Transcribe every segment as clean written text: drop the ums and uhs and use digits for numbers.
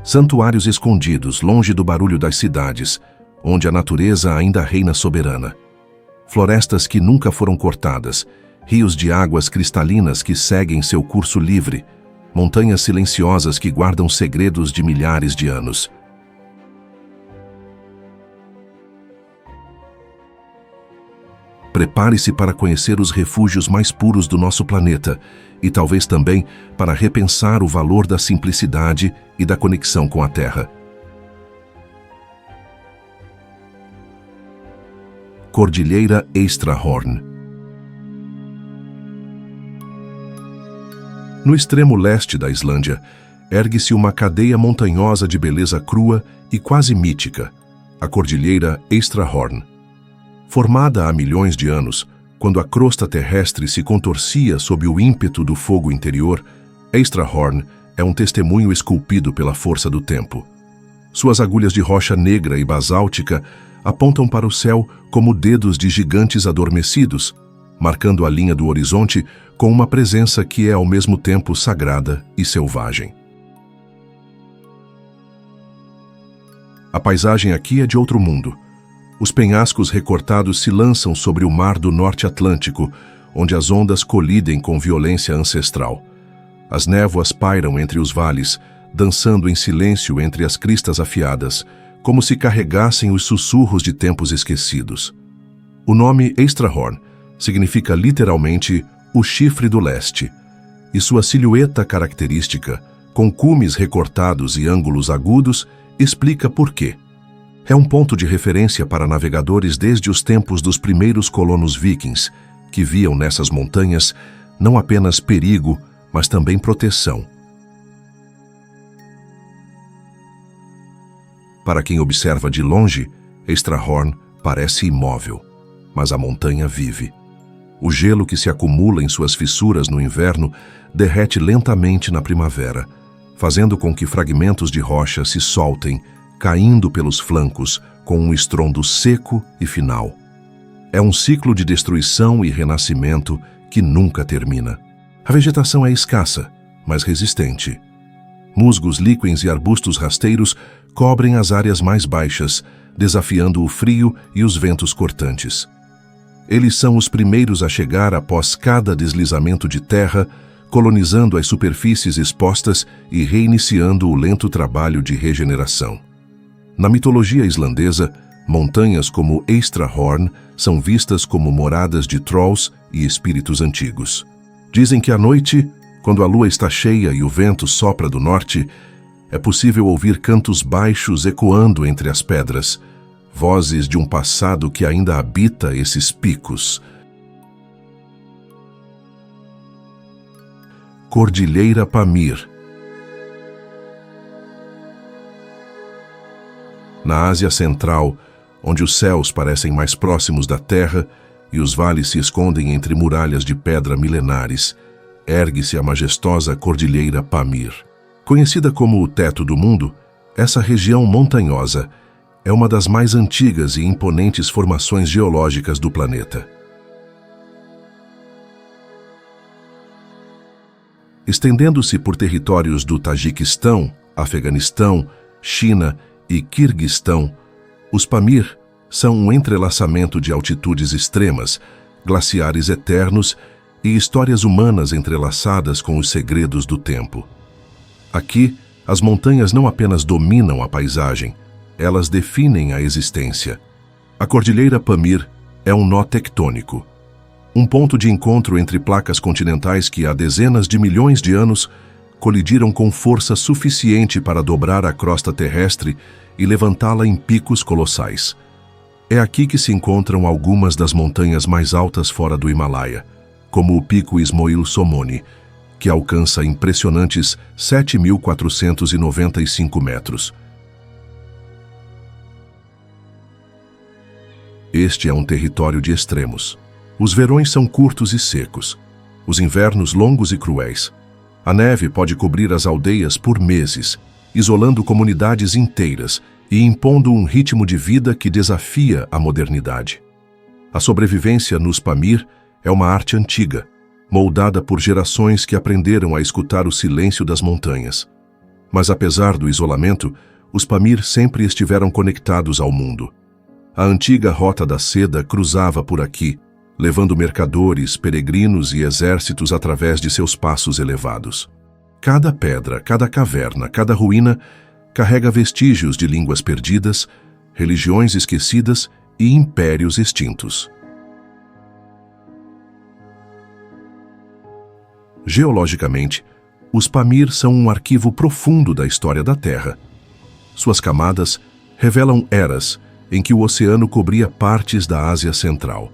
Santuários escondidos, longe do barulho das cidades, onde a natureza ainda reina soberana. Florestas que nunca foram cortadas, rios de águas cristalinas que seguem seu curso livre, montanhas silenciosas que guardam segredos de milhares de anos. Prepare-se para conhecer os refúgios mais puros do nosso planeta e talvez também para repensar o valor da simplicidade e da conexão com a Terra. Cordilheira Eystrahorn. No extremo leste da Islândia, ergue-se uma cadeia montanhosa de beleza crua e quase mítica, a Cordilheira Eystrahorn. Formada há milhões de anos, quando a crosta terrestre se contorcia sob o ímpeto do fogo interior, Eystrahorn é um testemunho esculpido pela força do tempo. Suas agulhas de rocha negra e basáltica apontam para o céu como dedos de gigantes adormecidos, marcando a linha do horizonte com uma presença que é ao mesmo tempo sagrada e selvagem. A paisagem aqui é de outro mundo. Os penhascos recortados se lançam sobre o mar do Norte Atlântico, onde as ondas colidem com violência ancestral. As névoas pairam entre os vales, dançando em silêncio entre as cristas afiadas, como se carregassem os sussurros de tempos esquecidos. O nome Eystrahorn significa literalmente o chifre do leste, e sua silhueta característica, com cumes recortados e ângulos agudos, explica por quê. É um ponto de referência para navegadores desde os tempos dos primeiros colonos vikings, que viam nessas montanhas não apenas perigo, mas também proteção. Para quem observa de longe, Eystrahorn parece imóvel, mas a montanha vive. O gelo que se acumula em suas fissuras no inverno derrete lentamente na primavera, fazendo com que fragmentos de rocha se soltem, caindo pelos flancos com um estrondo seco e final. É um ciclo de destruição e renascimento que nunca termina. A vegetação é escassa, mas resistente. Musgos líquens e arbustos rasteiros cobrem as áreas mais baixas, desafiando o frio e os ventos cortantes. Eles são os primeiros a chegar após cada deslizamento de terra, colonizando as superfícies expostas e reiniciando o lento trabalho de regeneração. Na mitologia islandesa, montanhas como Eystrahorn são vistas como moradas de trolls e espíritos antigos. Dizem que à noite, quando a lua está cheia e o vento sopra do norte, é possível ouvir cantos baixos ecoando entre as pedras, vozes de um passado que ainda habita esses picos. Cordilheira Pamir. Na Ásia Central, onde os céus parecem mais próximos da terra e os vales se escondem entre muralhas de pedra milenares, ergue-se a majestosa Cordilheira Pamir. Conhecida como o Teto do Mundo, essa região montanhosa é uma das mais antigas e imponentes formações geológicas do planeta. Estendendo-se por territórios do Tajiquistão, Afeganistão, China e Quirguistão, os Pamir são um entrelaçamento de altitudes extremas, glaciares eternos e histórias humanas entrelaçadas com os segredos do tempo. Aqui, as montanhas não apenas dominam a paisagem, elas definem a existência. A Cordilheira Pamir é um nó tectônico, um ponto de encontro entre placas continentais que há dezenas de milhões de anos colidiram com força suficiente para dobrar a crosta terrestre e levantá-la em picos colossais. É aqui que se encontram algumas das montanhas mais altas fora do Himalaia, como o Pico Ismoil Somoni, que alcança impressionantes 7.495 metros. Este é um território de extremos. Os verões são curtos e secos, os invernos longos e cruéis. A neve pode cobrir as aldeias por meses, isolando comunidades inteiras e impondo um ritmo de vida que desafia a modernidade. A sobrevivência nos Pamir é uma arte antiga, moldada por gerações que aprenderam a escutar o silêncio das montanhas. Mas apesar do isolamento, os Pamir sempre estiveram conectados ao mundo. A antiga Rota da Seda cruzava por aqui, levando mercadores, peregrinos e exércitos através de seus passos elevados. Cada pedra, cada caverna, cada ruína carrega vestígios de línguas perdidas, religiões esquecidas e impérios extintos. Geologicamente, os Pamir são um arquivo profundo da história da Terra. Suas camadas revelam eras em que o oceano cobria partes da Ásia Central.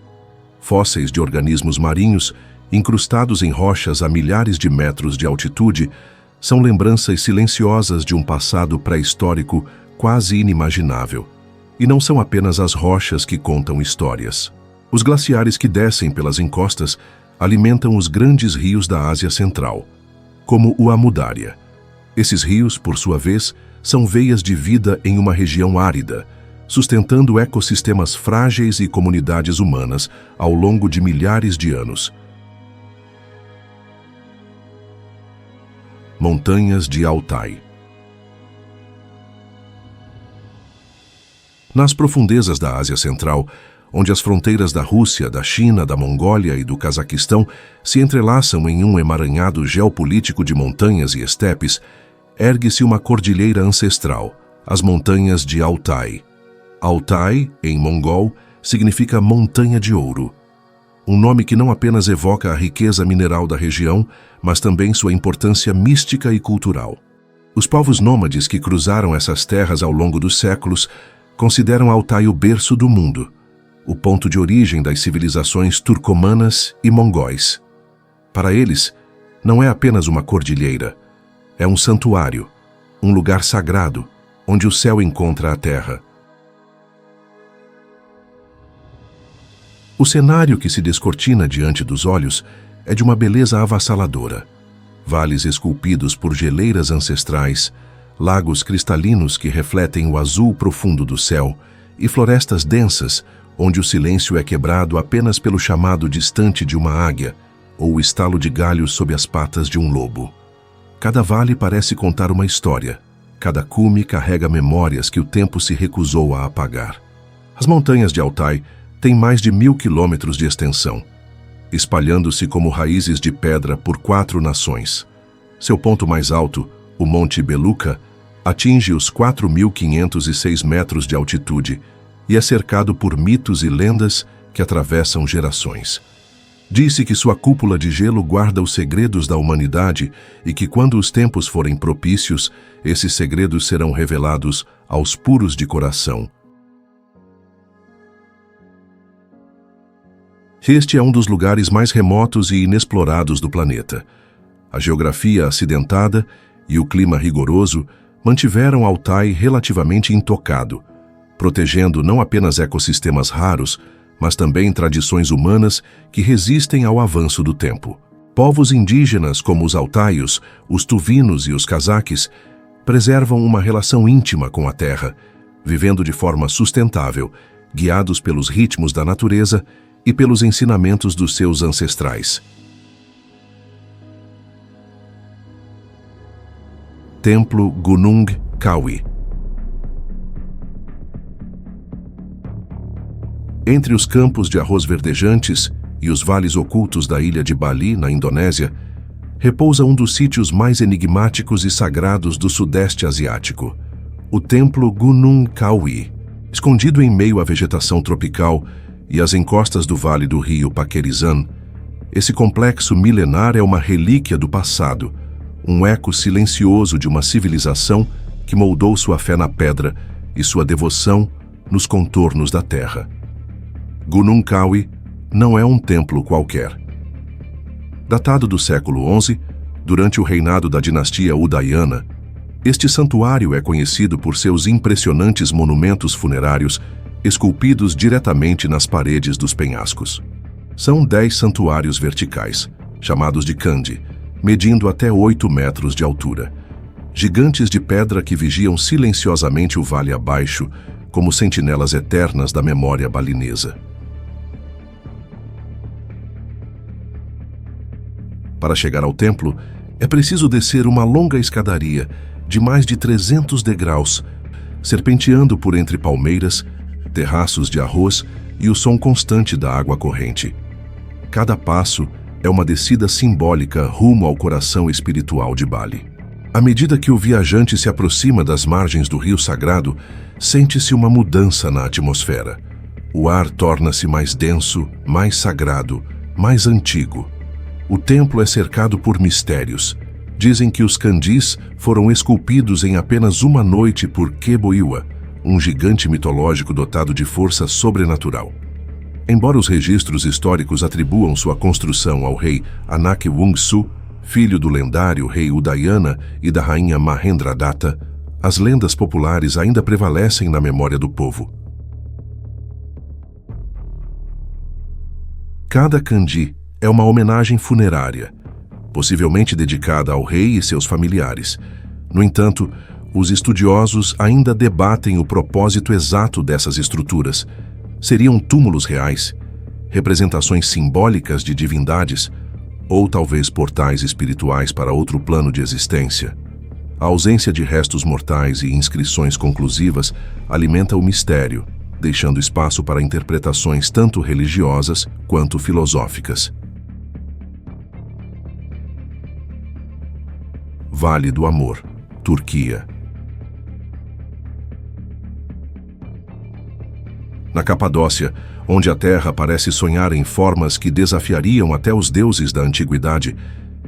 Fósseis de organismos marinhos, incrustados em rochas a milhares de metros de altitude, são lembranças silenciosas de um passado pré-histórico quase inimaginável. E não são apenas as rochas que contam histórias. Os glaciares que descem pelas encostas alimentam os grandes rios da Ásia Central, como o Amu-Darya. Esses rios, por sua vez, são veias de vida em uma região árida, sustentando ecossistemas frágeis e comunidades humanas ao longo de milhares de anos. Montanhas de Altai. Nas profundezas da Ásia Central, onde as fronteiras da Rússia, da China, da Mongólia e do Cazaquistão se entrelaçam em um emaranhado geopolítico de montanhas e estepes, ergue-se uma cordilheira ancestral, as Montanhas de Altai. Altai, em mongol, significa Montanha de Ouro. Um nome que não apenas evoca a riqueza mineral da região, mas também sua importância mística e cultural. Os povos nômades que cruzaram essas terras ao longo dos séculos consideram Altai o berço do mundo, o ponto de origem das civilizações turcomanas e mongóis. Para eles, não é apenas uma cordilheira, é um santuário, um lugar sagrado, onde o céu encontra a terra. O cenário que se descortina diante dos olhos é de uma beleza avassaladora. Vales esculpidos por geleiras ancestrais, lagos cristalinos que refletem o azul profundo do céu e florestas densas, onde o silêncio é quebrado apenas pelo chamado distante de uma águia ou o estalo de galhos sob as patas de um lobo. Cada vale parece contar uma história, cada cume carrega memórias que o tempo se recusou a apagar. As montanhas de Altai têm mais de 1000 quilômetros de extensão, espalhando-se como raízes de pedra por 4 nações. Seu ponto mais alto, o Monte Beluca, atinge os 4.506 metros de altitude e é cercado por mitos e lendas que atravessam gerações. Diz-se que sua cúpula de gelo guarda os segredos da humanidade e que, quando os tempos forem propícios, esses segredos serão revelados aos puros de coração. Este é um dos lugares mais remotos e inexplorados do planeta. A geografia acidentada e o clima rigoroso mantiveram Altai relativamente intocado, protegendo não apenas ecossistemas raros, mas também tradições humanas que resistem ao avanço do tempo. Povos indígenas como os altaios, os tuvinos e os cazaques preservam uma relação íntima com a terra, vivendo de forma sustentável, guiados pelos ritmos da natureza e pelos ensinamentos dos seus ancestrais. Templo Gunung Kawi. Entre os campos de arroz verdejantes e os vales ocultos da ilha de Bali, na Indonésia, repousa um dos sítios mais enigmáticos e sagrados do Sudeste Asiático, o Templo Gunung Kawi. Escondido em meio à vegetação tropical e às encostas do vale do rio Paquerizan, esse complexo milenar é uma relíquia do passado, um eco silencioso de uma civilização que moldou sua fé na pedra e sua devoção nos contornos da terra. Gunung Kawi não é um templo qualquer. Datado do século XI, durante o reinado da dinastia Udayana, este santuário é conhecido por seus impressionantes monumentos funerários esculpidos diretamente nas paredes dos penhascos. São 10 santuários verticais, chamados de Kandi, medindo até 8 metros de altura. Gigantes de pedra que vigiam silenciosamente o vale abaixo, como sentinelas eternas da memória balinesa. Para chegar ao templo, é preciso descer uma longa escadaria, de mais de 300 degraus, serpenteando por entre palmeiras, terraços de arroz e o som constante da água corrente. Cada passo é uma descida simbólica rumo ao coração espiritual de Bali. À medida que o viajante se aproxima das margens do rio sagrado, sente-se uma mudança na atmosfera. O ar torna-se mais denso, mais sagrado, mais antigo. O templo é cercado por mistérios. Dizem que os candis foram esculpidos em apenas uma noite por Keboiwa, um gigante mitológico dotado de força sobrenatural. Embora os registros históricos atribuam sua construção ao rei Anak Wungsu, filho do lendário rei Udayana e da rainha Mahendradatta, as lendas populares ainda prevalecem na memória do povo. Cada candi é uma homenagem funerária, possivelmente dedicada ao rei e seus familiares. No entanto, os estudiosos ainda debatem o propósito exato dessas estruturas. Seriam túmulos reais, representações simbólicas de divindades, ou talvez portais espirituais para outro plano de existência? A ausência de restos mortais e inscrições conclusivas alimenta o mistério, deixando espaço para interpretações tanto religiosas quanto filosóficas. Vale do Amor, Turquia. Na Capadócia, onde a terra parece sonhar em formas que desafiariam até os deuses da antiguidade,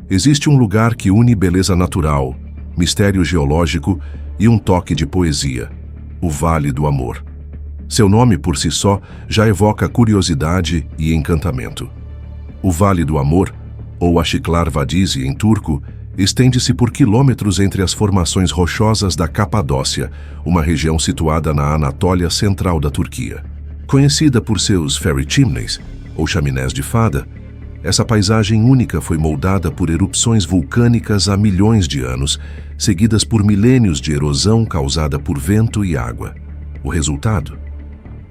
existe um lugar que une beleza natural, mistério geológico e um toque de poesia: o Vale do Amor. Seu nome por si só já evoca curiosidade e encantamento. O Vale do Amor, ou Açıklar Vadisi em turco, estende-se por quilômetros entre as formações rochosas da Capadócia, uma região situada na Anatólia central da Turquia. Conhecida por seus fairy chimneys, ou chaminés de fada, essa paisagem única foi moldada por erupções vulcânicas há milhões de anos, seguidas por milênios de erosão causada por vento e água. O resultado?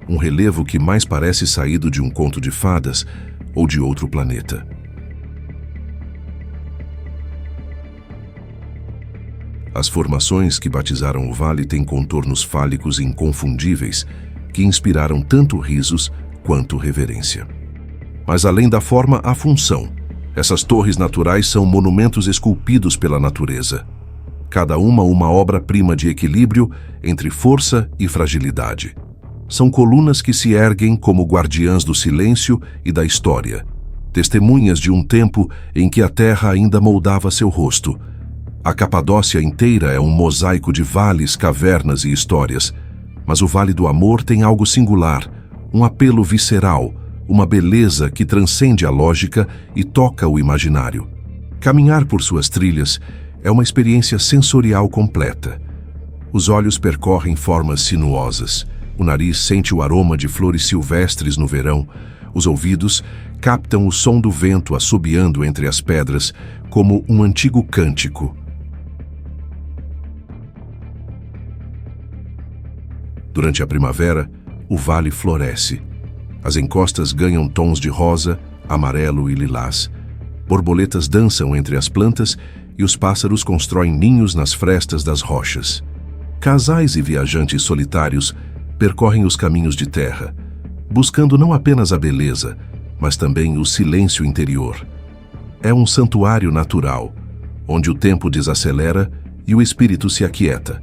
Um relevo que mais parece saído de um conto de fadas ou de outro planeta. As formações que batizaram o vale têm contornos fálicos inconfundíveis, que inspiraram tanto risos quanto reverência. Mas além da forma, há função. Essas torres naturais são monumentos esculpidos pela natureza. Cada uma obra-prima de equilíbrio entre força e fragilidade. São colunas que se erguem como guardiãs do silêncio e da história, testemunhas de um tempo em que a terra ainda moldava seu rosto. A Capadócia inteira é um mosaico de vales, cavernas e histórias, mas o Vale do Amor tem algo singular, um apelo visceral, uma beleza que transcende a lógica e toca o imaginário. Caminhar por suas trilhas é uma experiência sensorial completa. Os olhos percorrem formas sinuosas, o nariz sente o aroma de flores silvestres no verão, os ouvidos captam o som do vento assobiando entre as pedras como um antigo cântico. Durante a primavera, o vale floresce. As encostas ganham tons de rosa, amarelo e lilás. Borboletas dançam entre as plantas e os pássaros constroem ninhos nas frestas das rochas. Casais e viajantes solitários percorrem os caminhos de terra, buscando não apenas a beleza, mas também o silêncio interior. É um santuário natural, onde o tempo desacelera e o espírito se aquieta.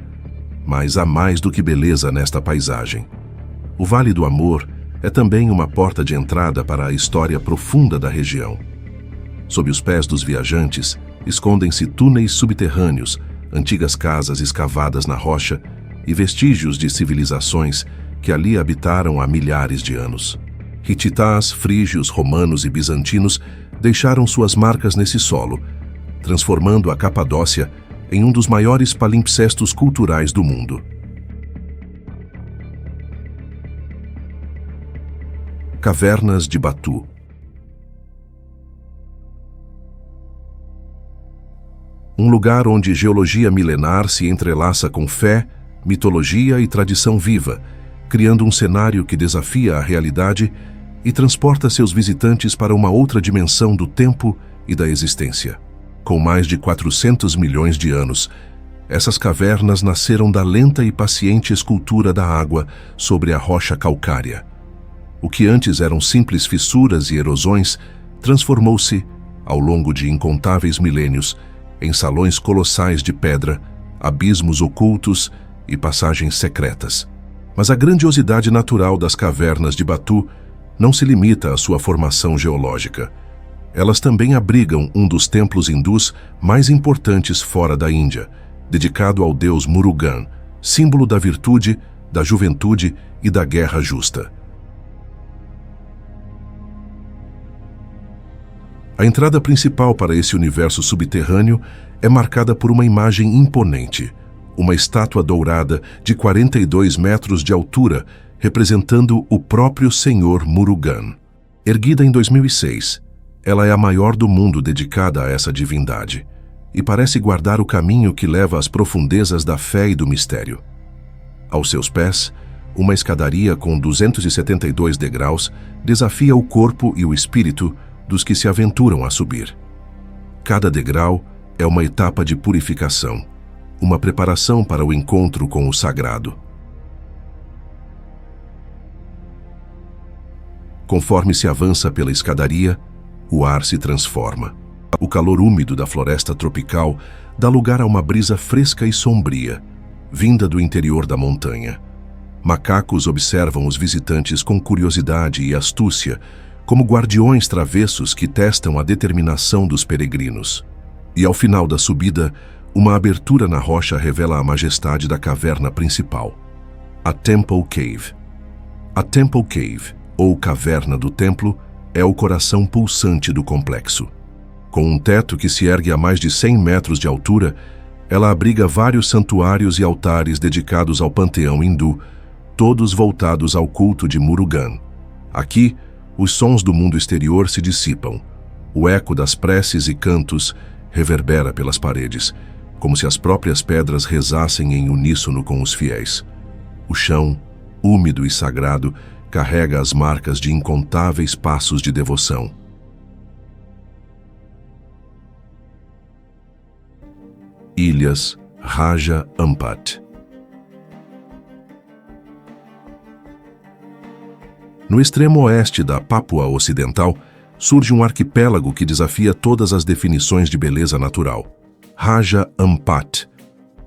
Mas há mais do que beleza nesta paisagem. O Vale do Amor é também uma porta de entrada para a história profunda da região. Sob os pés dos viajantes, escondem-se túneis subterrâneos, antigas casas escavadas na rocha e vestígios de civilizações que ali habitaram há milhares de anos. Hititas, frígios, romanos e bizantinos deixaram suas marcas nesse solo, transformando a Capadócia em um dos maiores palimpsestos culturais do mundo. Cavernas de Batu. Um lugar onde geologia milenar se entrelaça com fé, mitologia e tradição viva, criando um cenário que desafia a realidade e transporta seus visitantes para uma outra dimensão do tempo e da existência. Com mais de 400 milhões de anos, Essas cavernas nasceram da lenta e paciente escultura da água sobre a rocha calcária. O que antes eram simples fissuras e erosões transformou-se, ao longo de incontáveis milênios, em salões colossais de pedra, abismos ocultos e passagens secretas. Mas a grandiosidade natural das cavernas de Batu não se limita à sua formação geológica. Elas também abrigam um dos templos hindus mais importantes fora da Índia, dedicado ao deus Murugan, símbolo da virtude, da juventude e da guerra justa. A entrada principal para esse universo subterrâneo é marcada por uma imagem imponente, uma estátua dourada de 42 metros de altura, representando o próprio Senhor Murugan. Erguida em 2006, ela é a maior do mundo dedicada a essa divindade e parece guardar o caminho que leva às profundezas da fé e do mistério. Aos seus pés, uma escadaria com 272 degraus desafia o corpo e o espírito dos que se aventuram a subir. Cada degrau é uma etapa de purificação, uma preparação para o encontro com o sagrado. Conforme se avança pela escadaria, o ar se transforma. O calor úmido da floresta tropical dá lugar a uma brisa fresca e sombria, vinda do interior da montanha. Macacos observam os visitantes com curiosidade e astúcia, como guardiões travessos que testam a determinação dos peregrinos. E ao final da subida, uma abertura na rocha revela a majestade da caverna principal, a Temple Cave. A Temple Cave, ou Caverna do Templo, é o coração pulsante do complexo. Com um teto que se ergue a mais de 100 metros de altura, ela abriga vários santuários e altares dedicados ao panteão hindu, todos voltados ao culto de Murugan. Aqui, os sons do mundo exterior se dissipam. O eco das preces e cantos reverbera pelas paredes, como se as próprias pedras rezassem em uníssono com os fiéis. O chão, úmido e sagrado, carrega as marcas de incontáveis passos de devoção. Ilhas Raja Ampat. No extremo oeste da Papua Ocidental, surge um arquipélago que desafia todas as definições de beleza natural. Raja Ampat,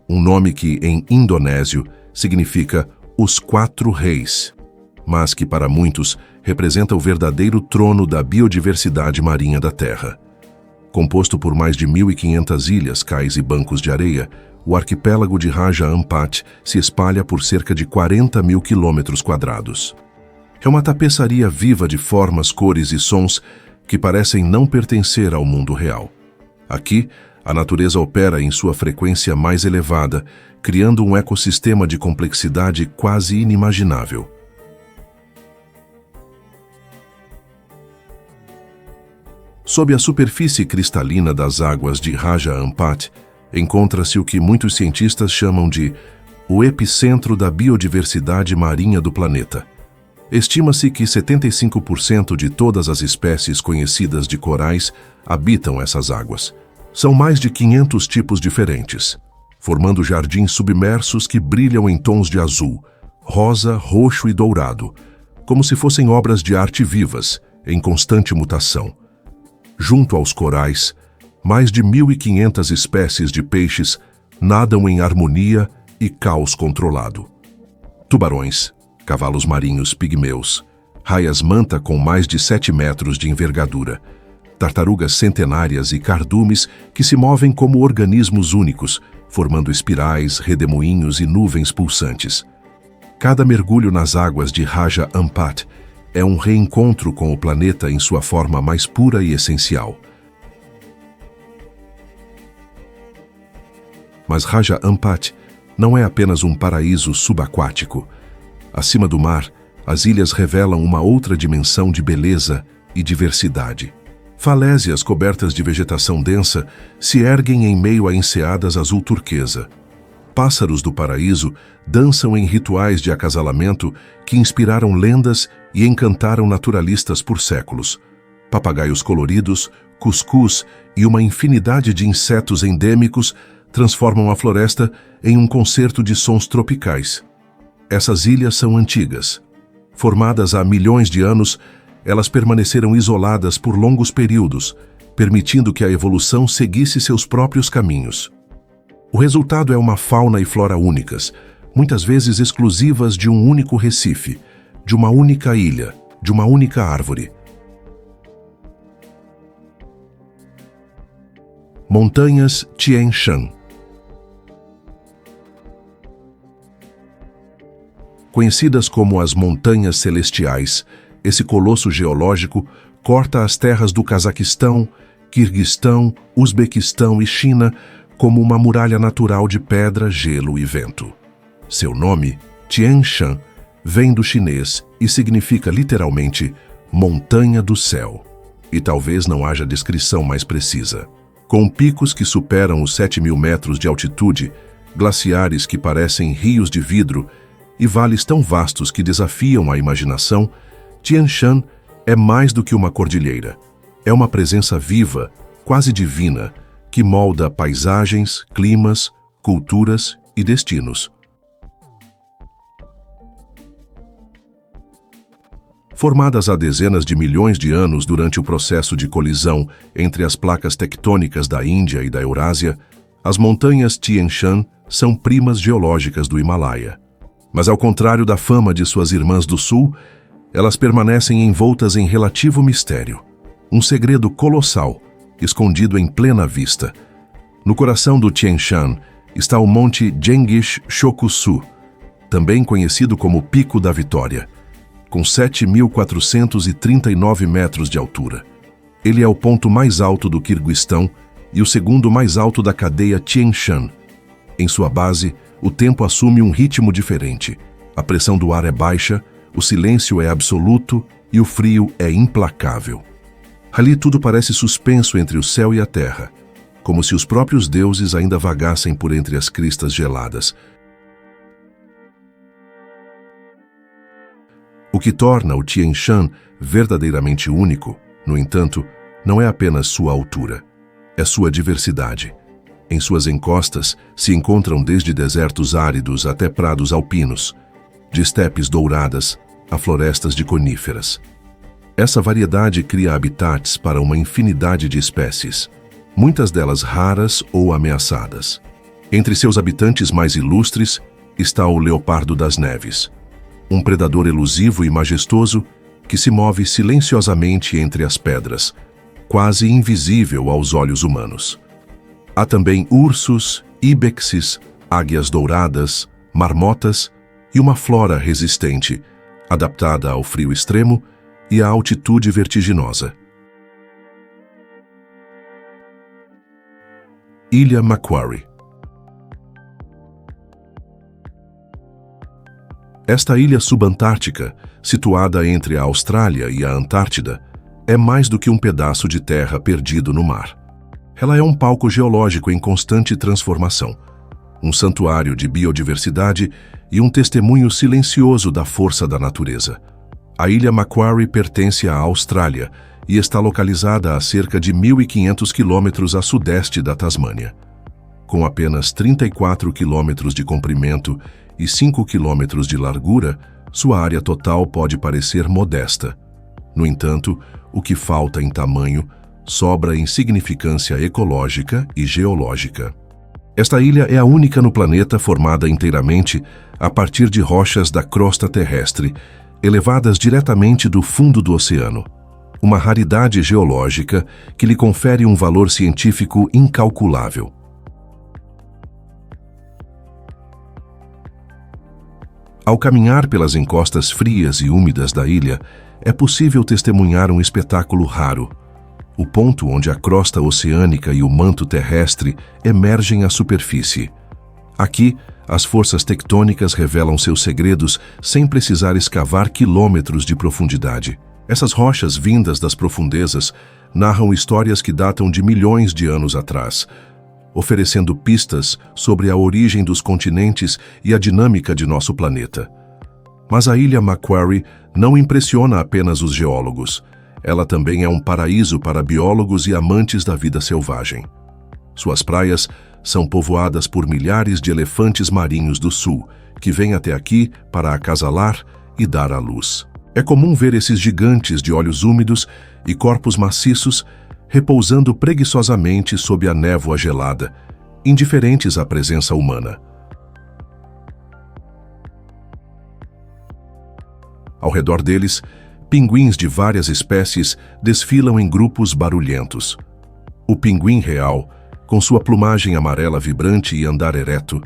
um nome que, em indonésio, significa os quatro reis, mas que para muitos representa o verdadeiro trono da biodiversidade marinha da Terra. Composto por mais de 1.500 ilhas, cais e bancos de areia, o arquipélago de Raja Ampat se espalha por cerca de 40 mil quilômetros quadrados. É uma tapeçaria viva de formas, cores e sons que parecem não pertencer ao mundo real. Aqui, a natureza opera em sua frequência mais elevada, criando um ecossistema de complexidade quase inimaginável. Sob a superfície cristalina das águas de Raja Ampat, encontra-se o que muitos cientistas chamam de o epicentro da biodiversidade marinha do planeta. Estima-se que 75% de todas as espécies conhecidas de corais habitam essas águas. São mais de 500 tipos diferentes, formando jardins submersos que brilham em tons de azul, rosa, roxo e dourado, como se fossem obras de arte vivas, em constante mutação. Junto aos corais, mais de 1.500 espécies de peixes nadam em harmonia e caos controlado. Tubarões, cavalos marinhos pigmeus, raias-manta com mais de 7 metros de envergadura, tartarugas centenárias e cardumes que se movem como organismos únicos, formando espirais, redemoinhos e nuvens pulsantes. Cada mergulho nas águas de Raja Ampat é um reencontro com o planeta em sua forma mais pura e essencial. Mas Raja Ampat não é apenas um paraíso subaquático. Acima do mar, as ilhas revelam uma outra dimensão de beleza e diversidade. Falésias cobertas de vegetação densa se erguem em meio a enseadas azul turquesa. Pássaros do paraíso dançam em rituais de acasalamento que inspiraram lendas e encantaram naturalistas por séculos. Papagaios coloridos, cuscuz e uma infinidade de insetos endêmicos transformam a floresta em um concerto de sons tropicais. Essas ilhas são antigas. Formadas há milhões de anos, elas permaneceram isoladas por longos períodos, permitindo que a evolução seguisse seus próprios caminhos. O resultado é uma fauna e flora únicas, muitas vezes exclusivas de um único recife, de uma única ilha, de uma única árvore. Montanhas Tian Shan. Conhecidas como as Montanhas Celestiais, esse colosso geológico corta as terras do Cazaquistão, Quirguistão, Uzbequistão e China como uma muralha natural de pedra, gelo e vento. Seu nome, Tian Shan, vem do chinês e significa literalmente Montanha do Céu. E talvez não haja descrição mais precisa. Com picos que superam os 7.000 metros de altitude, glaciares que parecem rios de vidro e vales tão vastos que desafiam a imaginação, Tian Shan é mais do que uma cordilheira. É uma presença viva, quase divina, que molda paisagens, climas, culturas e destinos. Formadas há dezenas de milhões de anos durante o processo de colisão entre as placas tectônicas da Índia e da Eurásia, as montanhas Tian Shan são primas geológicas do Himalaia. Mas ao contrário da fama de suas irmãs do sul, elas permanecem envoltas em relativo mistério. Um segredo colossal, escondido em plena vista. No coração do Tian Shan está o Monte Jengish Shokusu, também conhecido como Pico da Vitória, com 7.439 metros de altura. Ele é o ponto mais alto do Quirguistão e o segundo mais alto da cadeia Tian Shan. Em sua base, o tempo assume um ritmo diferente. A pressão do ar é baixa, o silêncio é absoluto e o frio é implacável. Ali tudo parece suspenso entre o céu e a terra, como se os próprios deuses ainda vagassem por entre as cristas geladas. O que torna o Tian Shan verdadeiramente único, no entanto, não é apenas sua altura, é sua diversidade. Em suas encostas se encontram desde desertos áridos até prados alpinos, de estepes douradas a florestas de coníferas. Essa variedade cria habitats para uma infinidade de espécies, muitas delas raras ou ameaçadas. Entre seus habitantes mais ilustres está o leopardo das neves, um predador elusivo e majestoso que se move silenciosamente entre as pedras, quase invisível aos olhos humanos. Há também ursos, ibexes, águias douradas, marmotas e uma flora resistente, adaptada ao frio extremo e à altitude vertiginosa. Ilha Macquarie. Esta ilha subantártica, situada entre a Austrália e a Antártida, é mais do que um pedaço de terra perdido no mar. Ela é um palco geológico em constante transformação, um santuário de biodiversidade e um testemunho silencioso da força da natureza. A Ilha Macquarie pertence à Austrália e está localizada a cerca de 1.500 quilômetros a sudeste da Tasmânia. Com apenas 34 quilômetros de comprimento e 5 quilômetros de largura, sua área total pode parecer modesta. No entanto, o que falta em tamanho sobra em significância ecológica e geológica. Esta ilha é a única no planeta formada inteiramente a partir de rochas da crosta terrestre, elevadas diretamente do fundo do oceano. Uma raridade geológica que lhe confere um valor científico incalculável. Ao caminhar pelas encostas frias e úmidas da ilha, é possível testemunhar um espetáculo raro. O ponto onde a crosta oceânica e o manto terrestre emergem à superfície. Aqui, as forças tectônicas revelam seus segredos sem precisar escavar quilômetros de profundidade. Essas rochas vindas das profundezas narram histórias que datam de milhões de anos atrás, oferecendo pistas sobre a origem dos continentes e a dinâmica de nosso planeta. Mas a Ilha Macquarie não impressiona apenas os geólogos. Ela também é um paraíso para biólogos e amantes da vida selvagem. Suas praias são povoadas por milhares de elefantes marinhos do sul, que vêm até aqui para acasalar e dar à luz. É comum ver esses gigantes de olhos úmidos e corpos maciços repousando preguiçosamente sob a névoa gelada, indiferentes à presença humana. Ao redor deles, pinguins de várias espécies desfilam em grupos barulhentos. O pinguim real, com sua plumagem amarela vibrante e andar ereto,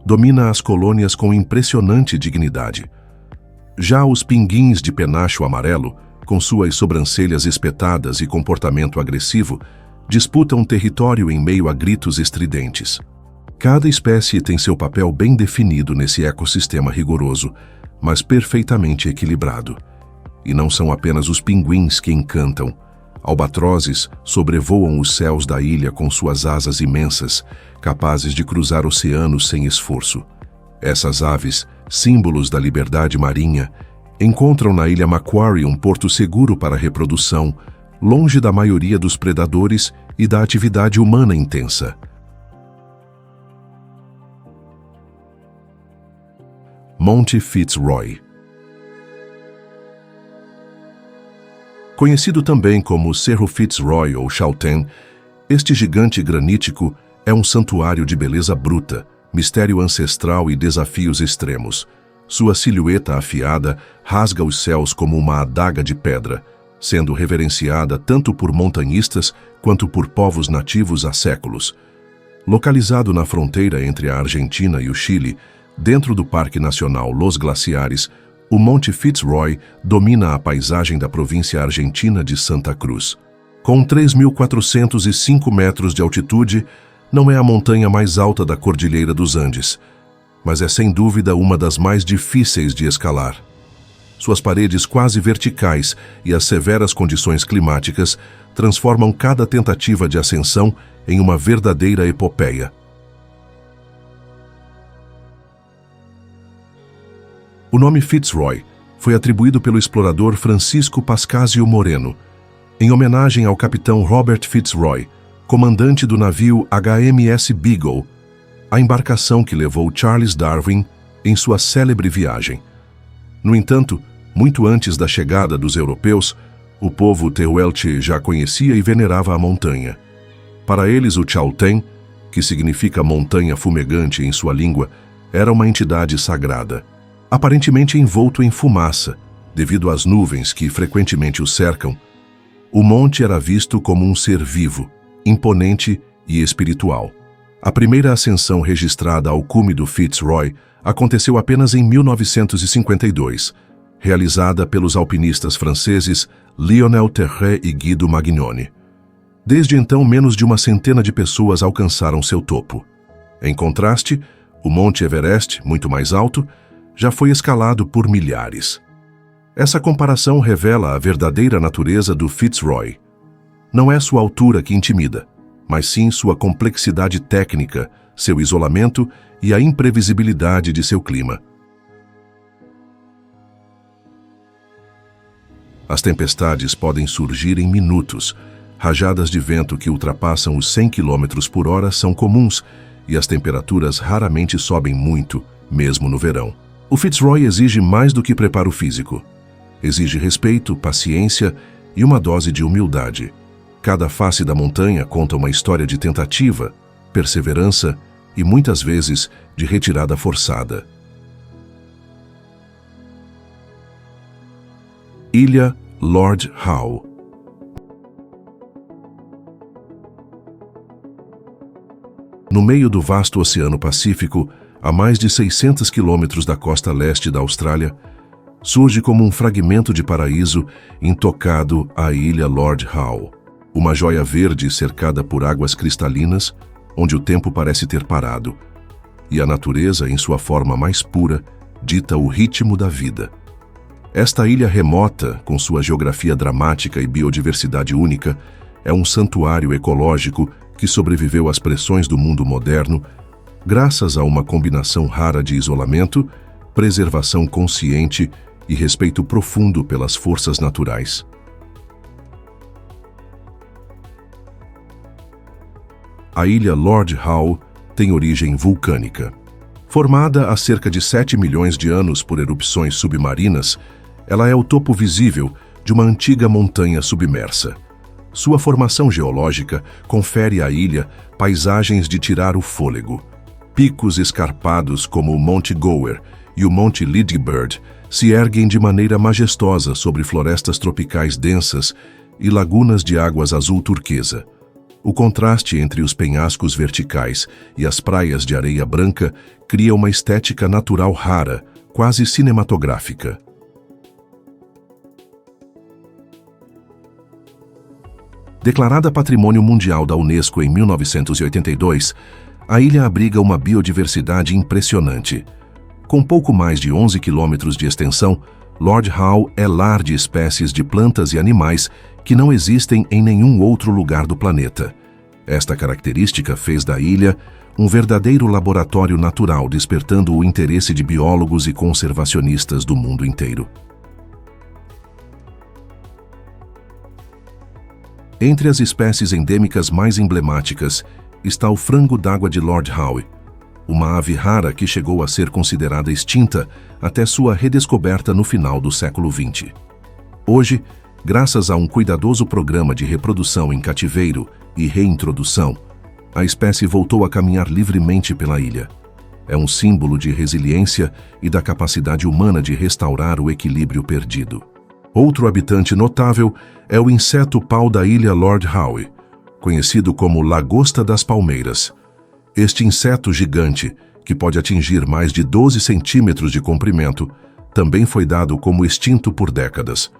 domina as colônias com impressionante dignidade. Já os pinguins de penacho amarelo, com suas sobrancelhas espetadas e comportamento agressivo, disputam território em meio a gritos estridentes. Cada espécie tem seu papel bem definido nesse ecossistema rigoroso, mas perfeitamente equilibrado. E não são apenas os pinguins que encantam. Albatrozes sobrevoam os céus da ilha com suas asas imensas, capazes de cruzar oceanos sem esforço. Essas aves, símbolos da liberdade marinha, encontram na ilha Macquarie um porto seguro para a reprodução, longe da maioria dos predadores e da atividade humana intensa. Monte Fitzroy. Conhecido também como Cerro Fitzroy ou Chaltén, este gigante granítico é um santuário de beleza bruta, mistério ancestral e desafios extremos. Sua silhueta afiada rasga os céus como uma adaga de pedra, sendo reverenciada tanto por montanhistas quanto por povos nativos há séculos. Localizado na fronteira entre a Argentina e o Chile, dentro do Parque Nacional Los Glaciares, o Monte Fitzroy domina a paisagem da província argentina de Santa Cruz. Com 3.405 metros de altitude, não é a montanha mais alta da Cordilheira dos Andes, mas é sem dúvida uma das mais difíceis de escalar. Suas paredes quase verticais e as severas condições climáticas transformam cada tentativa de ascensão em uma verdadeira epopeia. O nome Fitzroy foi atribuído pelo explorador Francisco Pascasio Moreno, em homenagem ao capitão Robert Fitzroy, comandante do navio HMS Beagle, a embarcação que levou Charles Darwin em sua célebre viagem. No entanto, muito antes da chegada dos europeus, o povo tehuelche já conhecia e venerava a montanha. Para eles, o Chaltén, que significa montanha fumegante em sua língua, era uma entidade sagrada, aparentemente envolto em fumaça, devido às nuvens que frequentemente o cercam. O monte era visto como um ser vivo, imponente e espiritual. A primeira ascensão registrada ao cume do Fitzroy aconteceu apenas em 1952, realizada pelos alpinistas franceses Lionel Terret e Guido Magnoni. Desde então, menos de uma centena de pessoas alcançaram seu topo. Em contraste, o Monte Everest, muito mais alto, já foi escalado por milhares. Essa comparação revela a verdadeira natureza do Fitzroy. Não é sua altura que intimida, mas sim sua complexidade técnica, seu isolamento e a imprevisibilidade de seu clima. As tempestades podem surgir em minutos. Rajadas de vento que ultrapassam os 100 km por hora são comuns e as temperaturas raramente sobem muito, mesmo no verão. O Fitzroy exige mais do que preparo físico. Exige respeito, paciência e uma dose de humildade. Cada face da montanha conta uma história de tentativa, perseverança e, muitas vezes, de retirada forçada. Ilha Lord Howe. No meio do vasto Oceano Pacífico, a mais de 600 quilômetros da costa leste da Austrália, surge como um fragmento de paraíso intocado a Ilha Lord Howe. Uma joia verde cercada por águas cristalinas, onde o tempo parece ter parado, e a natureza, em sua forma mais pura, dita o ritmo da vida. Esta ilha remota, com sua geografia dramática e biodiversidade única, é um santuário ecológico que sobreviveu às pressões do mundo moderno, graças a uma combinação rara de isolamento, preservação consciente e respeito profundo pelas forças naturais. A ilha Lord Howe tem origem vulcânica. Formada há cerca de 7 milhões de anos por erupções submarinas, ela é o topo visível de uma antiga montanha submersa. Sua formação geológica confere à ilha paisagens de tirar o fôlego. Picos escarpados como o Monte Gower e o Monte Ladybird se erguem de maneira majestosa sobre florestas tropicais densas e lagunas de águas azul turquesa. O contraste entre os penhascos verticais e as praias de areia branca cria uma estética natural rara, quase cinematográfica. Declarada Patrimônio Mundial da Unesco em 1982, a ilha abriga uma biodiversidade impressionante. Com pouco mais de 11 quilômetros de extensão, Lord Howe é lar de espécies de plantas e animais que não existem em nenhum outro lugar do planeta. Esta característica fez da ilha um verdadeiro laboratório natural, despertando o interesse de biólogos e conservacionistas do mundo inteiro. Entre as espécies endêmicas mais emblemáticas está o frango d'água de Lord Howe, uma ave rara que chegou a ser considerada extinta até sua redescoberta no final do século XX. Hoje, graças a um cuidadoso programa de reprodução em cativeiro e reintrodução, a espécie voltou a caminhar livremente pela ilha. É um símbolo de resiliência e da capacidade humana de restaurar o equilíbrio perdido. Outro habitante notável é o inseto-pau da ilha Lord Howe, conhecido como lagosta das palmeiras. Este inseto gigante, que pode atingir mais de 12 centímetros de comprimento, também foi dado como extinto por décadas.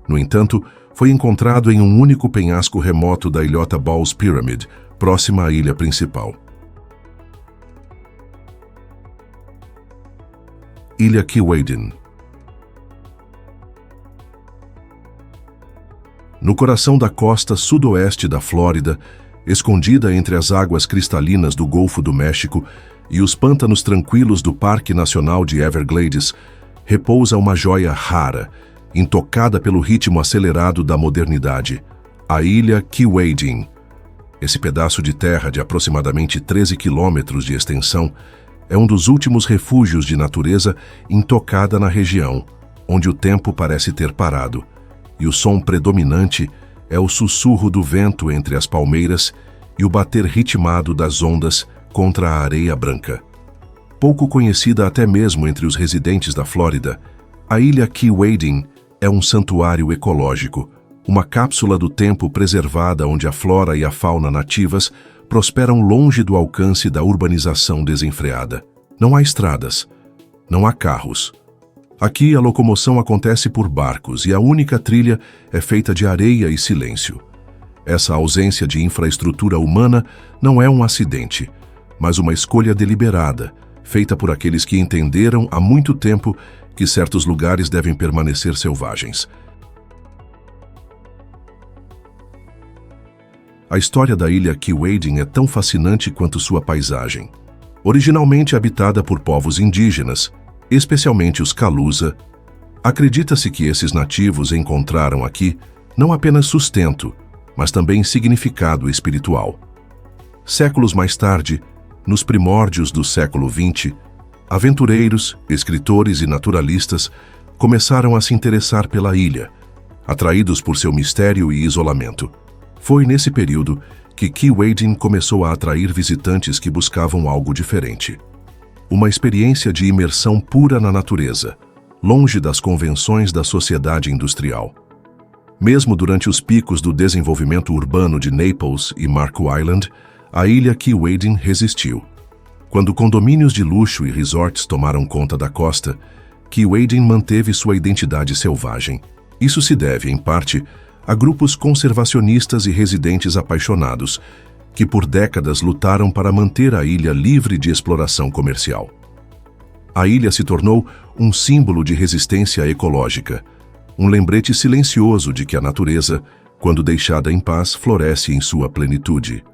No entanto, foi encontrado em um único penhasco remoto da ilhota Ball's Pyramid, próxima à ilha principal. Ilha Keewaydin. No coração da costa sudoeste da Flórida, escondida entre as águas cristalinas do Golfo do México e os pântanos tranquilos do Parque Nacional de Everglades, repousa uma joia rara, intocada pelo ritmo acelerado da modernidade, a ilha Keewaydin. Esse pedaço de terra de aproximadamente 13 quilômetros de extensão é um dos últimos refúgios de natureza intocada na região, onde o tempo parece ter parado, e o som predominante é o sussurro do vento entre as palmeiras e o bater ritmado das ondas contra a areia branca. Pouco conhecida até mesmo entre os residentes da Flórida, a ilha Keewaydin é um santuário ecológico, uma cápsula do tempo preservada onde a flora e a fauna nativas prosperam longe do alcance da urbanização desenfreada. Não há estradas, não há carros. Aqui a locomoção acontece por barcos e a única trilha é feita de areia e silêncio. Essa ausência de infraestrutura humana não é um acidente, mas uma escolha deliberada, feita por aqueles que entenderam há muito tempo que certos lugares devem permanecer selvagens. A história da ilha Keewaydin é tão fascinante quanto sua paisagem. Originalmente habitada por povos indígenas, especialmente os Calusa, acredita-se que esses nativos encontraram aqui não apenas sustento, mas também significado espiritual. Séculos mais tarde, nos primórdios do século XX, aventureiros, escritores e naturalistas começaram a se interessar pela ilha, atraídos por seu mistério e isolamento. Foi nesse período que Keewaydin começou a atrair visitantes que buscavam algo diferente. Uma experiência de imersão pura na natureza, longe das convenções da sociedade industrial. Mesmo durante os picos do desenvolvimento urbano de Naples e Marco Island, a ilha Keewaydin resistiu. Quando condomínios de luxo e resorts tomaram conta da costa, Keewaydin manteve sua identidade selvagem. Isso se deve, em parte, a grupos conservacionistas e residentes apaixonados, que por décadas lutaram para manter a ilha livre de exploração comercial. A ilha se tornou um símbolo de resistência ecológica, um lembrete silencioso de que a natureza, quando deixada em paz, floresce em sua plenitude.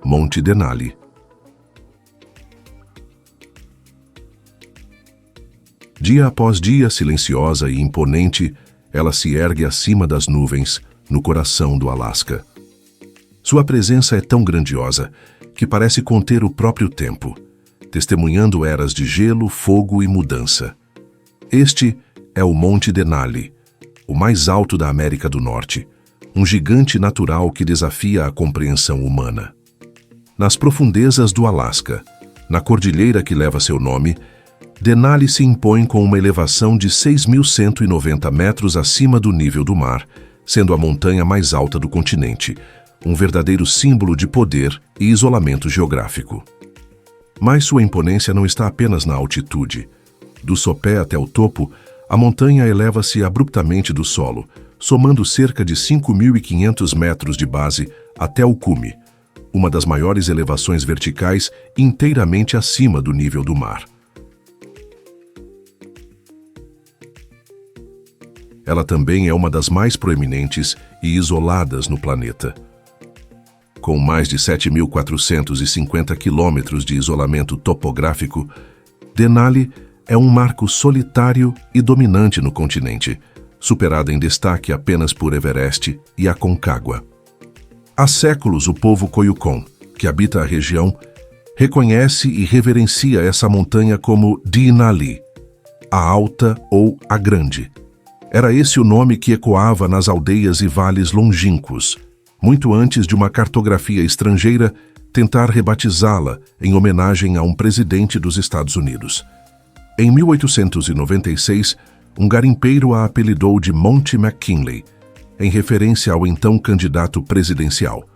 Monte Denali. Dia após dia, silenciosa e imponente, ela se ergue acima das nuvens, no coração do Alasca. Sua presença é tão grandiosa que parece conter o próprio tempo, testemunhando eras de gelo, fogo e mudança. Este é o Monte Denali, o mais alto da América do Norte, um gigante natural que desafia a compreensão humana. Nas profundezas do Alasca, na cordilheira que leva seu nome, Denali se impõe com uma elevação de 6.190 metros acima do nível do mar, sendo a montanha mais alta do continente, um verdadeiro símbolo de poder e isolamento geográfico. Mas sua imponência não está apenas na altitude. Do sopé até o topo, a montanha eleva-se abruptamente do solo, somando cerca de 5.500 metros de base até o cume, uma das maiores elevações verticais inteiramente acima do nível do mar. Ela também é uma das mais proeminentes e isoladas no planeta. Com mais de 7.450 quilômetros de isolamento topográfico, Denali é um marco solitário e dominante no continente, superada em destaque apenas por Everest e Aconcagua. Há séculos o povo Koyukon, que habita a região, reconhece e reverencia essa montanha como Denali, a Alta ou a Grande. Era esse o nome que ecoava nas aldeias e vales longínquos, muito antes de uma cartografia estrangeira tentar rebatizá-la em homenagem a um presidente dos Estados Unidos. Em 1896, um garimpeiro a apelidou de Monte McKinley, em referência ao então candidato presidencial.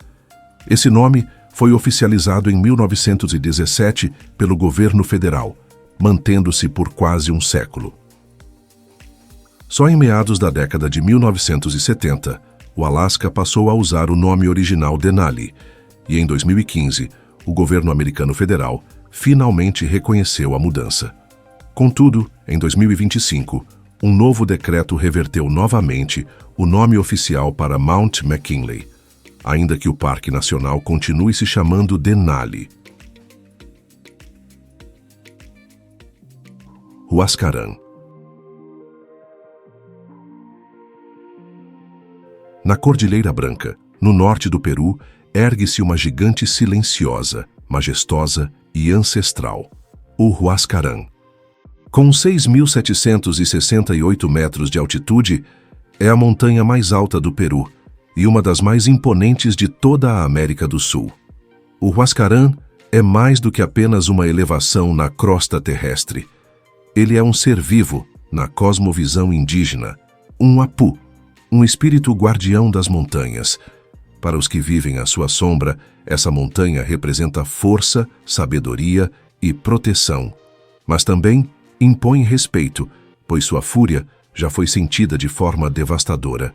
Esse nome foi oficializado em 1917 pelo governo federal, mantendo-se por quase um século. Só em meados da década de 1970, o Alasca passou a usar o nome original Denali, e em 2015, o governo americano federal finalmente reconheceu a mudança. Contudo, em 2025, um novo decreto reverteu novamente o nome oficial para Mount McKinley, ainda que o Parque Nacional continue se chamando Denali. Huascarán. Na Cordilheira Branca, no norte do Peru, ergue-se uma gigante silenciosa, majestosa e ancestral, o Huascarán. Com 6.768 metros de altitude, é a montanha mais alta do Peru e uma das mais imponentes de toda a América do Sul. O Huascarán é mais do que apenas uma elevação na crosta terrestre. Ele é um ser vivo na cosmovisão indígena, um Apu, um espírito guardião das montanhas. Para os que vivem à sua sombra, essa montanha representa força, sabedoria e proteção, mas também impõe respeito, pois sua fúria já foi sentida de forma devastadora.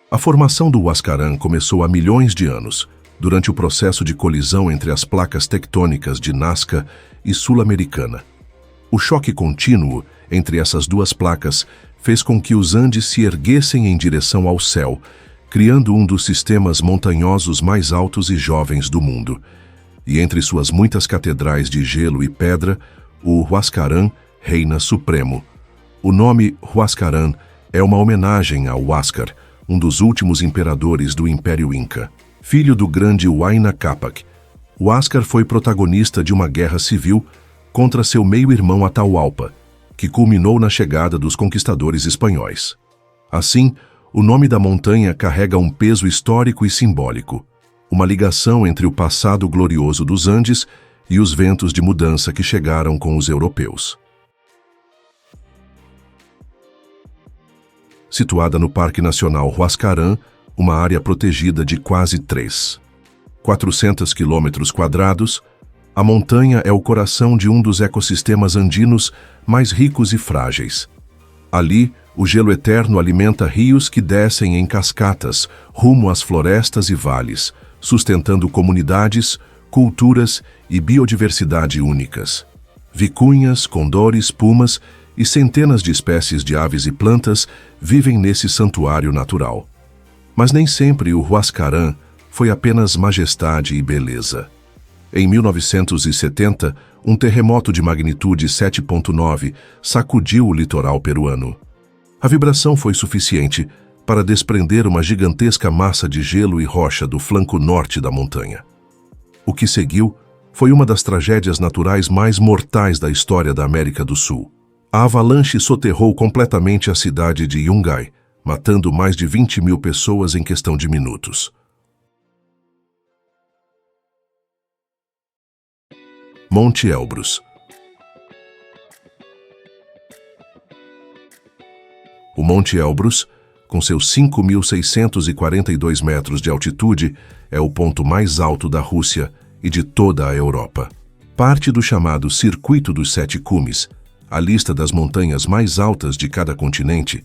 A formação do Huascarán começou há milhões de anos, durante o processo de colisão entre as placas tectônicas de Nazca e Sul-Americana. O choque contínuo entre essas duas placas fez com que os Andes se erguessem em direção ao céu, criando um dos sistemas montanhosos mais altos e jovens do mundo. E entre suas muitas catedrais de gelo e pedra, o Huascarán reina supremo. O nome Huascarán é uma homenagem a Huáscar, um dos últimos imperadores do Império Inca. Filho do grande Huayna Cápac, Huáscar foi protagonista de uma guerra civil contra seu meio-irmão Atahualpa, que culminou na chegada dos conquistadores espanhóis. Assim, o nome da montanha carrega um peso histórico e simbólico, uma ligação entre o passado glorioso dos Andes e os ventos de mudança que chegaram com os europeus. Situada no Parque Nacional Huascarán, uma área protegida de quase 400 quilômetros quadrados, a montanha é o coração de um dos ecossistemas andinos mais ricos e frágeis. Ali, o gelo eterno alimenta rios que descem em cascatas rumo às florestas e vales, sustentando comunidades, culturas e biodiversidade únicas. Vicunhas, condores, pumas e centenas de espécies de aves e plantas vivem nesse santuário natural. Mas nem sempre o Huascarán foi apenas majestade e beleza. Em 1970, um terremoto de magnitude 7.9 sacudiu o litoral peruano. A vibração foi suficiente para desprender uma gigantesca massa de gelo e rocha do flanco norte da montanha. O que seguiu foi uma das tragédias naturais mais mortais da história da América do Sul. A avalanche soterrou completamente a cidade de Yungay, matando mais de 20.000 pessoas em questão de minutos. Monte Elbrus. O Monte Elbrus, com seus 5.642 metros de altitude, é o ponto mais alto da Rússia e de toda a Europa. Parte do chamado Circuito dos Sete Cumes, a lista das montanhas mais altas de cada continente,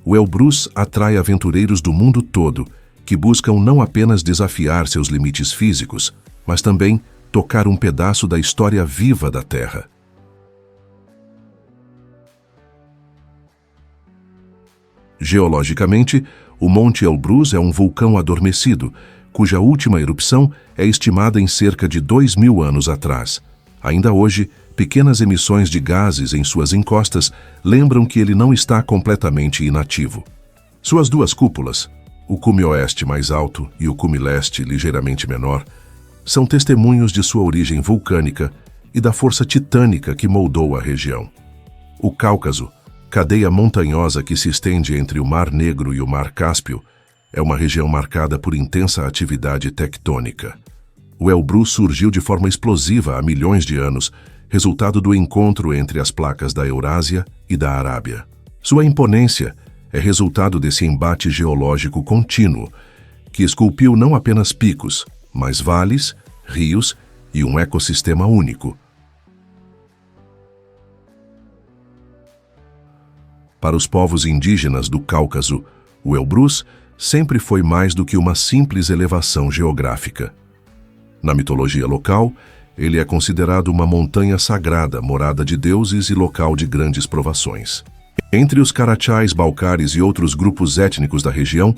o Elbrus atrai aventureiros do mundo todo que buscam não apenas desafiar seus limites físicos, mas também tocar um pedaço da história viva da Terra. Geologicamente, o Monte Elbrus é um vulcão adormecido, cuja última erupção é estimada em cerca de 2.000 anos atrás. Ainda hoje, pequenas emissões de gases em suas encostas lembram que ele não está completamente inativo. Suas duas cúpulas, o cume oeste mais alto e o cume leste ligeiramente menor, são testemunhos de sua origem vulcânica e da força titânica que moldou a região. O Cáucaso, cadeia montanhosa que se estende entre o Mar Negro e o Mar Cáspio, é uma região marcada por intensa atividade tectônica. O Elbrus surgiu de forma explosiva há milhões de anos, resultado do encontro entre as placas da Eurásia e da Arábia. Sua imponência é resultado desse embate geológico contínuo, que esculpiu não apenas picos, mas vales, rios e um ecossistema único. Para os povos indígenas do Cáucaso, o Elbrus sempre foi mais do que uma simples elevação geográfica. Na mitologia local, ele é considerado uma montanha sagrada, morada de deuses e local de grandes provações. Entre os Carachais, Balcares e outros grupos étnicos da região,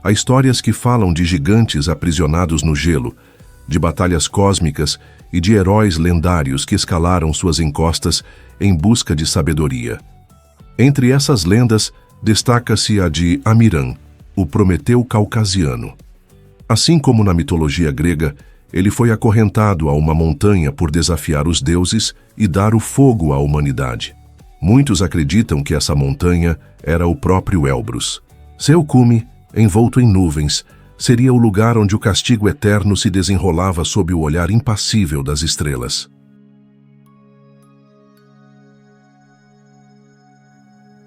há histórias que falam de gigantes aprisionados no gelo, de batalhas cósmicas e de heróis lendários que escalaram suas encostas em busca de sabedoria. Entre essas lendas, destaca-se a de Amiran, o Prometeu caucasiano. Assim como na mitologia grega, ele foi acorrentado a uma montanha por desafiar os deuses e dar o fogo à humanidade. Muitos acreditam que essa montanha era o próprio Elbrus. Seu cume, envolto em nuvens, seria o lugar onde o castigo eterno se desenrolava sob o olhar impassível das estrelas.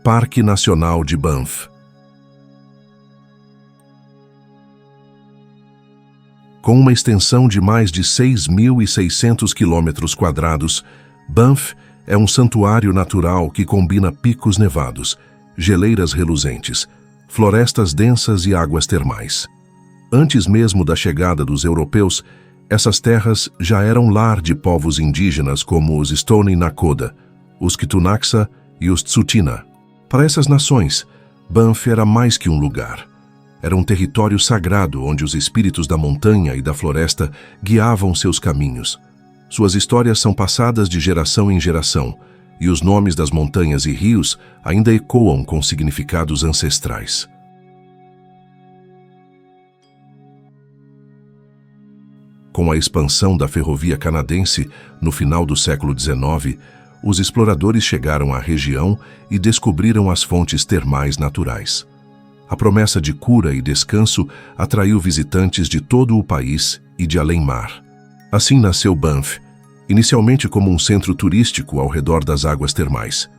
Parque Nacional de Banff. Com uma extensão de mais de 6.600 km², Banff é um santuário natural que combina picos nevados, geleiras reluzentes, florestas densas e águas termais. Antes mesmo da chegada dos europeus, essas terras já eram lar de povos indígenas como os Stoney Nakoda, os Ktunaxa e os Tsuut'ina. Para essas nações, Banff era mais que um lugar. Era um território sagrado onde os espíritos da montanha e da floresta guiavam seus caminhos. Suas histórias são passadas de geração em geração, e os nomes das montanhas e rios ainda ecoam com significados ancestrais. Com a expansão da ferrovia canadense, no final do século XIX, os exploradores chegaram à região e descobriram as fontes termais naturais. A promessa de cura e descanso atraiu visitantes de todo o país e de além-mar. Assim nasceu Banff, inicialmente como um centro turístico ao redor das águas termais.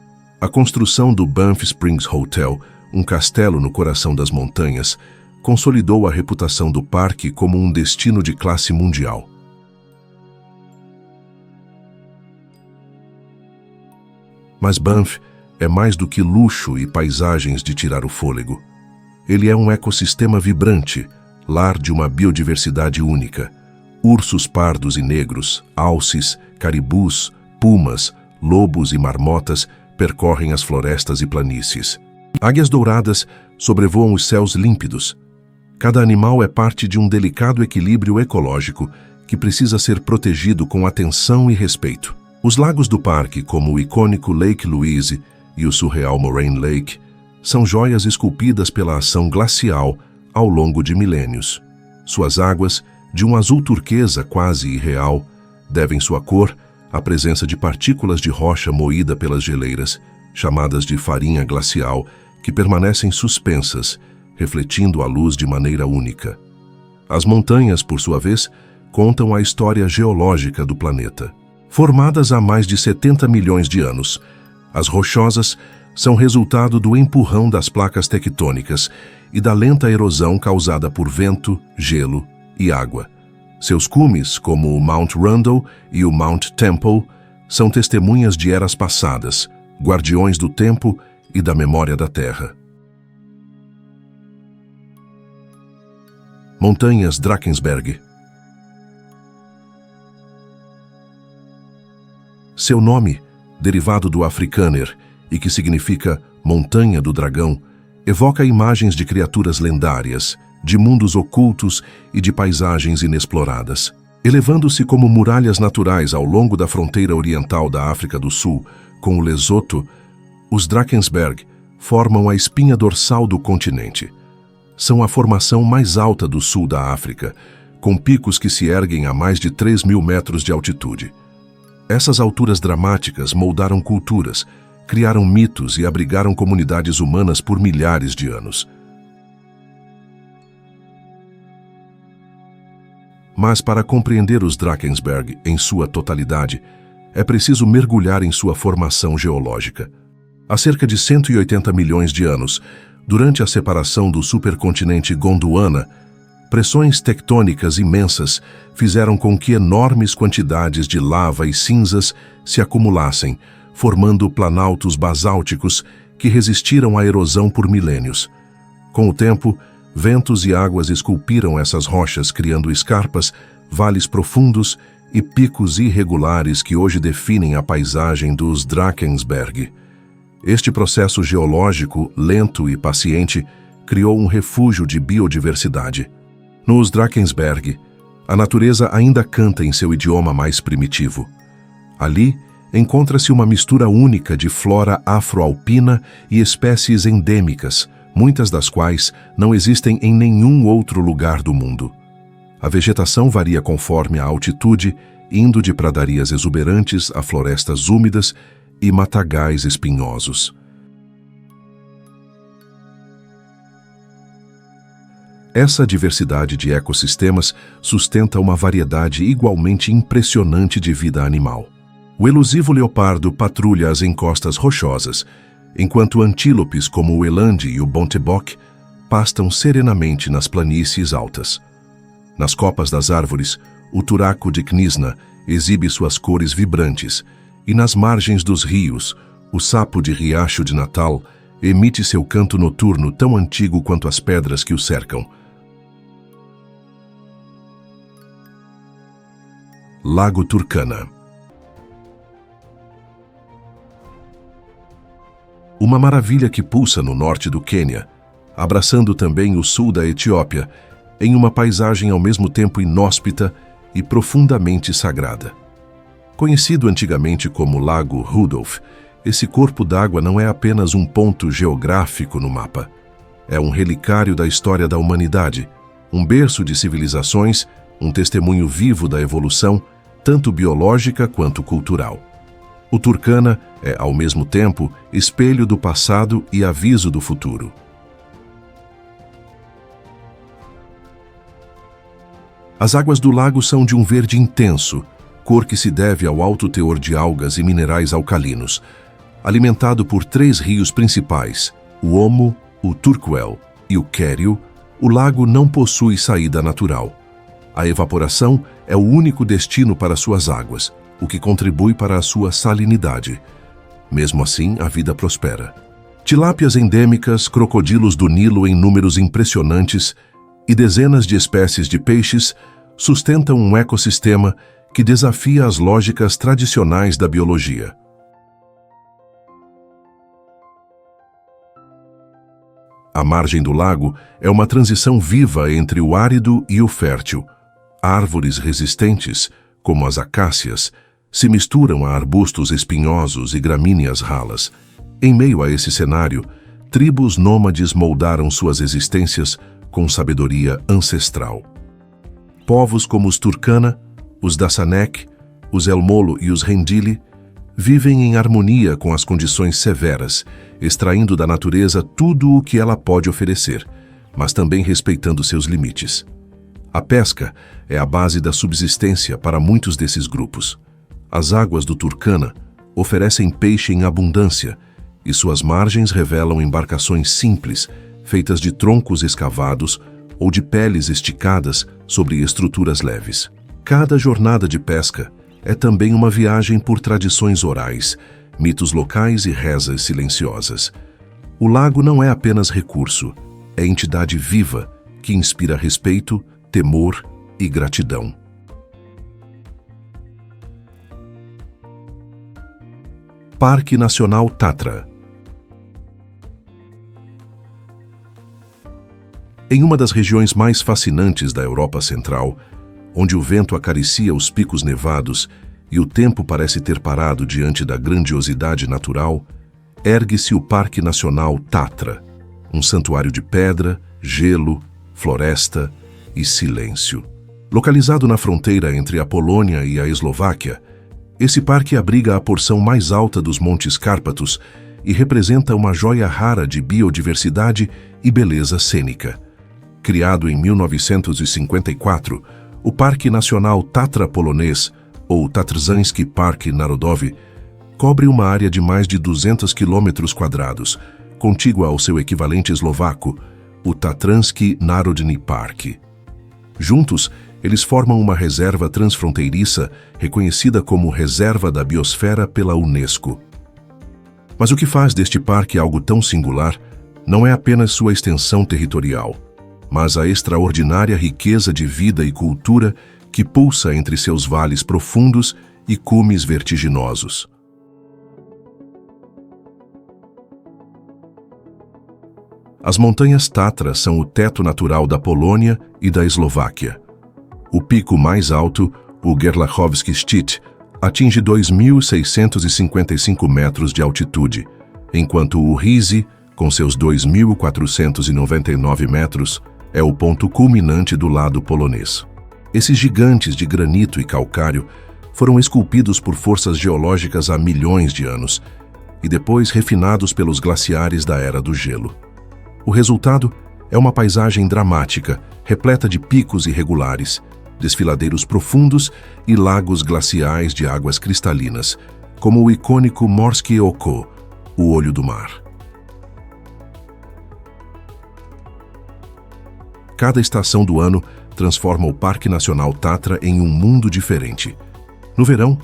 A construção do Banff Springs Hotel, um castelo no coração das montanhas, consolidou a reputação do parque como um destino de classe mundial. Mas Banff é mais do que luxo e paisagens de tirar o fôlego. Ele é um ecossistema vibrante, lar de uma biodiversidade única. Ursos pardos e negros, alces, caribus, pumas, lobos e marmotas percorrem as florestas e planícies. Águias douradas sobrevoam os céus límpidos. Cada animal é parte de um delicado equilíbrio ecológico que precisa ser protegido com atenção e respeito. Os lagos do parque, como o icônico Lake Louise e o surreal Moraine Lake, são joias esculpidas pela ação glacial ao longo de milênios. Suas águas, de um azul turquesa quase irreal, devem sua cor à presença de partículas de rocha moída pelas geleiras, chamadas de farinha glacial, que permanecem suspensas, refletindo a luz de maneira única. As montanhas, por sua vez, contam a história geológica do planeta. Formadas há mais de 70 milhões de anos, as rochosas são resultado do empurrão das placas tectônicas e da lenta erosão causada por vento, gelo e água. Seus cumes, como o Mount Rundle e o Mount Temple, são testemunhas de eras passadas, guardiões do tempo e da memória da Terra. Montanhas Drakensberg. Seu nome, derivado do afrikaner e que significa Montanha do Dragão, evoca imagens de criaturas lendárias, de mundos ocultos e de paisagens inexploradas. Elevando-se como muralhas naturais ao longo da fronteira oriental da África do Sul, com o Lesoto, os Drakensberg formam a espinha dorsal do continente. São a formação mais alta do sul da África, com picos que se erguem a mais de 3.000 metros de altitude. Essas alturas dramáticas moldaram culturas, criaram mitos e abrigaram comunidades humanas por milhares de anos. Mas para compreender os Drakensberg em sua totalidade, é preciso mergulhar em sua formação geológica. Há cerca de 180 milhões de anos, durante a separação do supercontinente Gondwana, pressões tectônicas imensas fizeram com que enormes quantidades de lava e cinzas se acumulassem, formando planaltos basálticos que resistiram à erosão por milênios. Com o tempo, ventos e águas esculpiram essas rochas, criando escarpas, vales profundos e picos irregulares que hoje definem a paisagem dos Drakensberg. Este processo geológico, lento e paciente, criou um refúgio de biodiversidade. Nos Drakensberg, a natureza ainda canta em seu idioma mais primitivo. Ali, encontra-se uma mistura única de flora afro-alpina e espécies endêmicas, muitas das quais não existem em nenhum outro lugar do mundo. A vegetação varia conforme a altitude, indo de pradarias exuberantes a florestas úmidas e matagais espinhosos. Essa diversidade de ecossistemas sustenta uma variedade igualmente impressionante de vida animal. O elusivo leopardo patrulha as encostas rochosas, enquanto antílopes como o elande e o bontebok pastam serenamente nas planícies altas. Nas copas das árvores, o turaco de Knysna exibe suas cores vibrantes, e nas margens dos rios, o sapo de Riacho de Natal emite seu canto noturno tão antigo quanto as pedras que o cercam. Lago Turkana. Uma maravilha que pulsa no norte do Quênia, abraçando também o sul da Etiópia, em uma paisagem ao mesmo tempo inóspita e profundamente sagrada. Conhecido antigamente como Lago Rudolf, esse corpo d'água não é apenas um ponto geográfico no mapa. É um relicário da história da humanidade, um berço de civilizações, um testemunho vivo da evolução, tanto biológica quanto cultural. O Turkana é, ao mesmo tempo, espelho do passado e aviso do futuro. As águas do lago são de um verde intenso, cor que se deve ao alto teor de algas e minerais alcalinos. Alimentado por 3 rios principais, o Omo, o Turkwel e o Kerio, o lago não possui saída natural. A evaporação é o único destino para suas águas, o que contribui para a sua salinidade. Mesmo assim, a vida prospera. Tilápias endêmicas, crocodilos do Nilo em números impressionantes e dezenas de espécies de peixes sustentam um ecossistema que desafia as lógicas tradicionais da biologia. A margem do lago é uma transição viva entre o árido e o fértil. Árvores resistentes, como as acácias, se misturam a arbustos espinhosos e gramíneas ralas. Em meio a esse cenário, tribos nômades moldaram suas existências com sabedoria ancestral. Povos como os Turkana, os Dassanek, os El Molo e os Rendile vivem em harmonia com as condições severas, extraindo da natureza tudo o que ela pode oferecer, mas também respeitando seus limites. A pesca é a base da subsistência para muitos desses grupos. As águas do Turkana oferecem peixe em abundância e suas margens revelam embarcações simples, feitas de troncos escavados ou de peles esticadas sobre estruturas leves. Cada jornada de pesca é também uma viagem por tradições orais, mitos locais e rezas silenciosas. O lago não é apenas recurso, é entidade viva que inspira respeito, temor e gratidão. Parque Nacional Tatra. Em uma das regiões mais fascinantes da Europa Central, onde o vento acaricia os picos nevados e o tempo parece ter parado diante da grandiosidade natural, ergue-se o Parque Nacional Tatra, um santuário de pedra, gelo, floresta e silêncio. Localizado na fronteira entre a Polônia e a Eslováquia, esse parque abriga a porção mais alta dos Montes Cárpatos e representa uma joia rara de biodiversidade e beleza cênica. Criado em 1954, o Parque Nacional Tatra Polonês, ou Tatrzański Park Narodowy, cobre uma área de mais de 200 km², contígua ao seu equivalente eslovaco, o Tatranski Narodny Park. Juntos, eles formam uma reserva transfronteiriça reconhecida como Reserva da Biosfera pela Unesco. Mas o que faz deste parque algo tão singular não é apenas sua extensão territorial, mas a extraordinária riqueza de vida e cultura que pulsa entre seus vales profundos e cumes vertiginosos. As montanhas Tatra são o teto natural da Polônia e da Eslováquia. O pico mais alto, o Gerlachowski Szczyt, atinge 2.655 metros de altitude, enquanto o Rizy, com seus 2.499 metros, é o ponto culminante do lado polonês. Esses gigantes de granito e calcário foram esculpidos por forças geológicas há milhões de anos e depois refinados pelos glaciares da Era do Gelo. O resultado é uma paisagem dramática, repleta de picos irregulares, desfiladeiros profundos e lagos glaciais de águas cristalinas, como o icônico Morskie Oko, o olho do mar. Cada estação do ano transforma o Parque Nacional Tatra em um mundo diferente. No verão,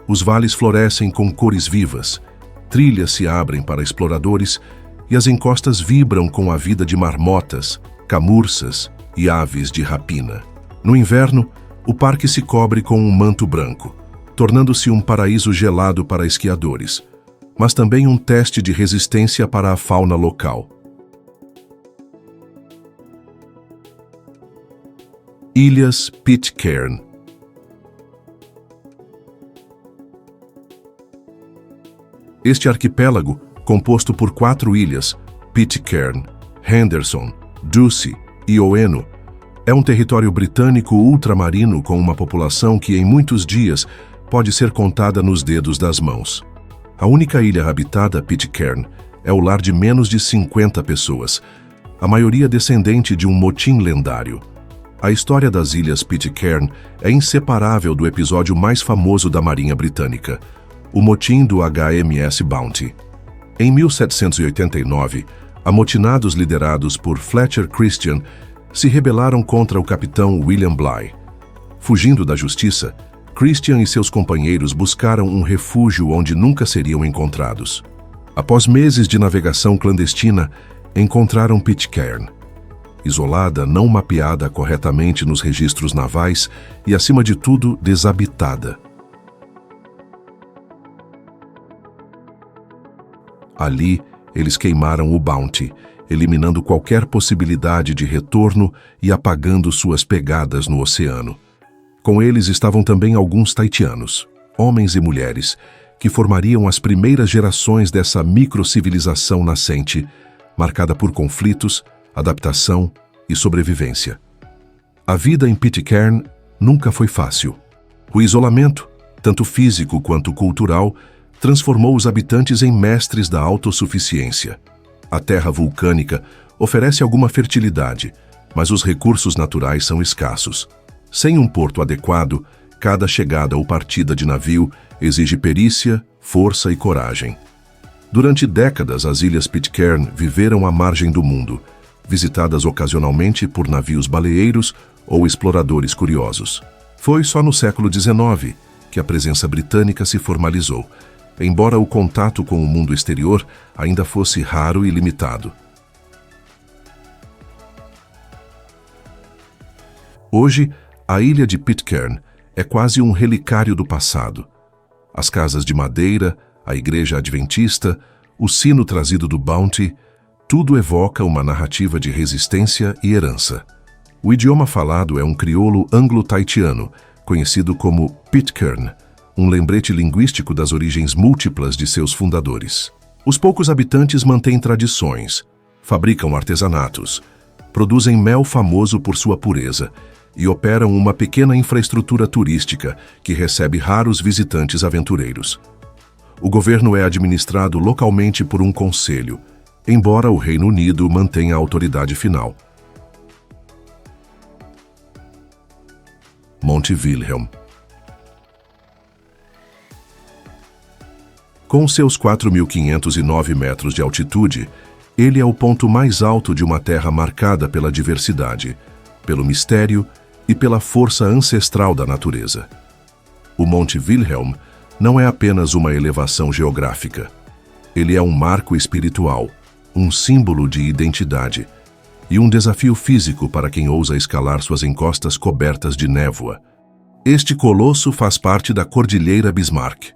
os vales florescem com cores vivas, trilhas se abrem para exploradores e as encostas vibram com a vida de marmotas, camurças e aves de rapina. No inverno, o parque se cobre com um manto branco, tornando-se um paraíso gelado para esquiadores, mas também um teste de resistência para a fauna local. Ilhas Pitcairn. Este arquipélago, composto por 4 ilhas, Pitcairn, Henderson, Ducie e Oeno, é um território britânico ultramarino com uma população que em muitos dias pode ser contada nos dedos das mãos. A única ilha habitada, Pitcairn, é o lar de menos de 50 pessoas, a maioria descendente de um motim lendário. A história das ilhas Pitcairn é inseparável do episódio mais famoso da Marinha Britânica, o motim do HMS Bounty. Em 1789, amotinados liderados por Fletcher Christian se rebelaram contra o capitão William Bligh. Fugindo da justiça, Christian e seus companheiros buscaram um refúgio onde nunca seriam encontrados. Após meses de navegação clandestina, encontraram Pitcairn. Isolada, não mapeada corretamente nos registros navais e, acima de tudo, desabitada. Ali, eles queimaram o Bounty, eliminando qualquer possibilidade de retorno e apagando suas pegadas no oceano. Com eles estavam também alguns taitianos, homens e mulheres, que formariam as primeiras gerações dessa microcivilização nascente, marcada por conflitos, adaptação e sobrevivência. A vida em Pitcairn nunca foi fácil. O isolamento, tanto físico quanto cultural, transformou os habitantes em mestres da autossuficiência. A terra vulcânica oferece alguma fertilidade, mas os recursos naturais são escassos. Sem um porto adequado, cada chegada ou partida de navio exige perícia, força e coragem. Durante décadas, as ilhas Pitcairn viveram à margem do mundo, visitadas ocasionalmente por navios baleeiros ou exploradores curiosos. Foi só no século XIX que a presença britânica se formalizou, embora o contato com o mundo exterior ainda fosse raro e limitado. Hoje, a ilha de Pitcairn é quase um relicário do passado. As casas de madeira, a igreja adventista, o sino trazido do Bounty, tudo evoca uma narrativa de resistência e herança. O idioma falado é um crioulo anglo-tahitiano, conhecido como Pitcairn, um lembrete linguístico das origens múltiplas de seus fundadores. Os poucos habitantes mantêm tradições, fabricam artesanatos, produzem mel famoso por sua pureza e operam uma pequena infraestrutura turística que recebe raros visitantes aventureiros. O governo é administrado localmente por um conselho, embora o Reino Unido mantenha a autoridade final. Monte Wilhelm. Com seus 4.509 metros de altitude, ele é o ponto mais alto de uma terra marcada pela diversidade, pelo mistério e pela força ancestral da natureza. O Monte Wilhelm não é apenas uma elevação geográfica. Ele é um marco espiritual, um símbolo de identidade e um desafio físico para quem ousa escalar suas encostas cobertas de névoa. Este colosso faz parte da Cordilheira Bismarck,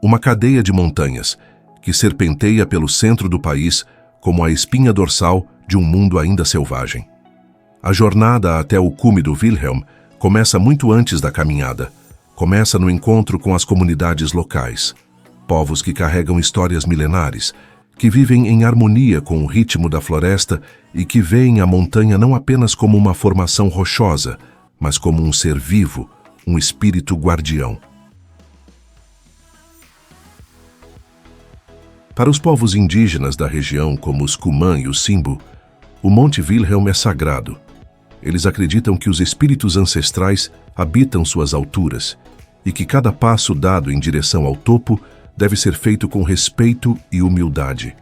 uma cadeia de montanhas que serpenteia pelo centro do país como a espinha dorsal de um mundo ainda selvagem. A jornada até o cume do Wilhelm começa muito antes da caminhada. Começa no encontro com as comunidades locais, povos que carregam histórias milenares, que vivem em harmonia com o ritmo da floresta e que veem a montanha não apenas como uma formação rochosa, mas como um ser vivo, um espírito guardião. Para os povos indígenas da região, como os Cumã e os Simbu, o Monte Wilhelm é sagrado. Eles acreditam que os espíritos ancestrais habitam suas alturas e que cada passo dado em direção ao topo deve ser feito com respeito e humildade.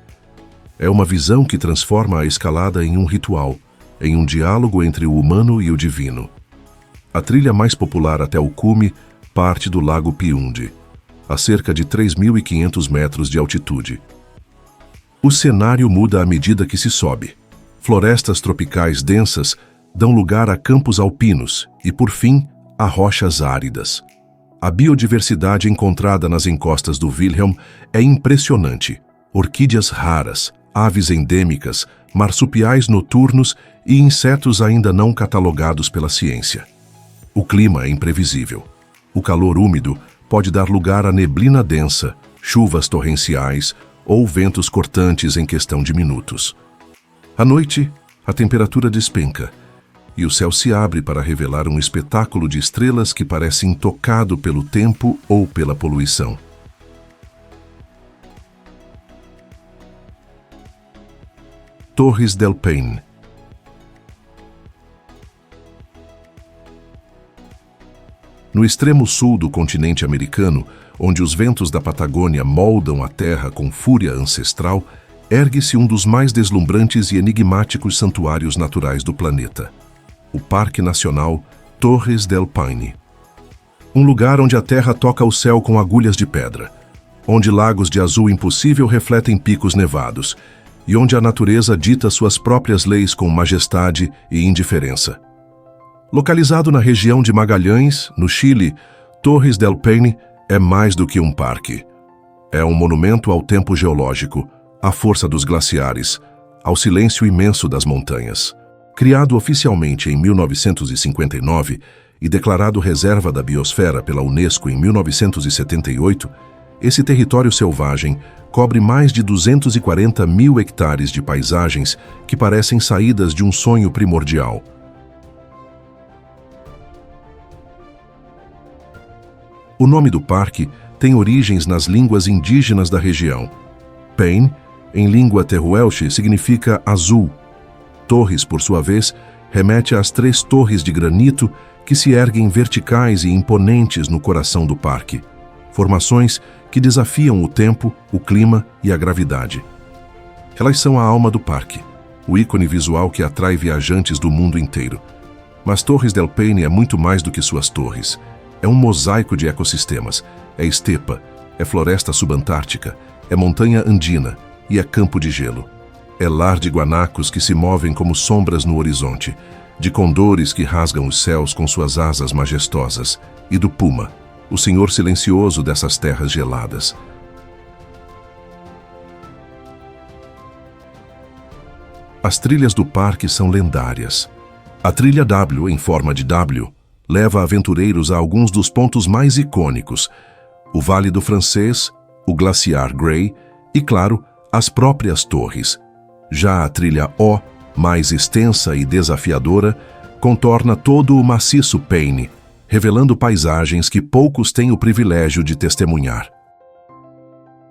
É uma visão que transforma a escalada em um ritual, em um diálogo entre o humano e o divino. A trilha mais popular até o cume parte do Lago Piundi, a cerca de 3.500 metros de altitude. O cenário muda à medida que se sobe. Florestas tropicais densas dão lugar a campos alpinos e, por fim, a rochas áridas. A biodiversidade encontrada nas encostas do Wilhelm é impressionante. Orquídeas raras, aves endêmicas, marsupiais noturnos e insetos ainda não catalogados pela ciência. O clima é imprevisível. O calor úmido pode dar lugar a neblina densa, chuvas torrenciais ou ventos cortantes em questão de minutos. À noite, a temperatura despenca e o céu se abre para revelar um espetáculo de estrelas que parece intocado pelo tempo ou pela poluição. Torres del Paine. No extremo sul do continente americano, onde os ventos da Patagônia moldam a terra com fúria ancestral, ergue-se um dos mais deslumbrantes e enigmáticos santuários naturais do planeta, o Parque Nacional Torres del Paine. Um lugar onde a terra toca o céu com agulhas de pedra, onde lagos de azul impossível refletem picos nevados e onde a natureza dita suas próprias leis com majestade e indiferença. Localizado na região de Magalhães, no Chile, Torres del Paine é mais do que um parque. É um monumento ao tempo geológico, à força dos glaciares, ao silêncio imenso das montanhas. Criado oficialmente em 1959 e declarado reserva da biosfera pela Unesco em 1978, Esse território selvagem cobre mais de 240 mil hectares de paisagens que parecem saídas de um sonho primordial. O nome do parque tem origens nas línguas indígenas da região. Pain, em língua terruelche, significa azul. Torres, por sua vez, remete às 3 torres de granito que se erguem verticais e imponentes no coração do parque. Formações que desafiam o tempo, o clima e a gravidade. Elas são a alma do parque, o ícone visual que atrai viajantes do mundo inteiro. Mas Torres del Paine é muito mais do que suas torres. É um mosaico de ecossistemas. É estepa, é floresta subantártica, é montanha andina e é campo de gelo. É lar de guanacos que se movem como sombras no horizonte, de condores que rasgam os céus com suas asas majestosas, e do puma, o senhor silencioso dessas terras geladas. As trilhas do parque são lendárias. A trilha W, em forma de W, leva aventureiros a alguns dos pontos mais icônicos: o Vale do Francês, o Glaciar Grey e, claro, as próprias torres. Já a trilha O, mais extensa e desafiadora, contorna todo o maciço Paine, revelando paisagens que poucos têm o privilégio de testemunhar.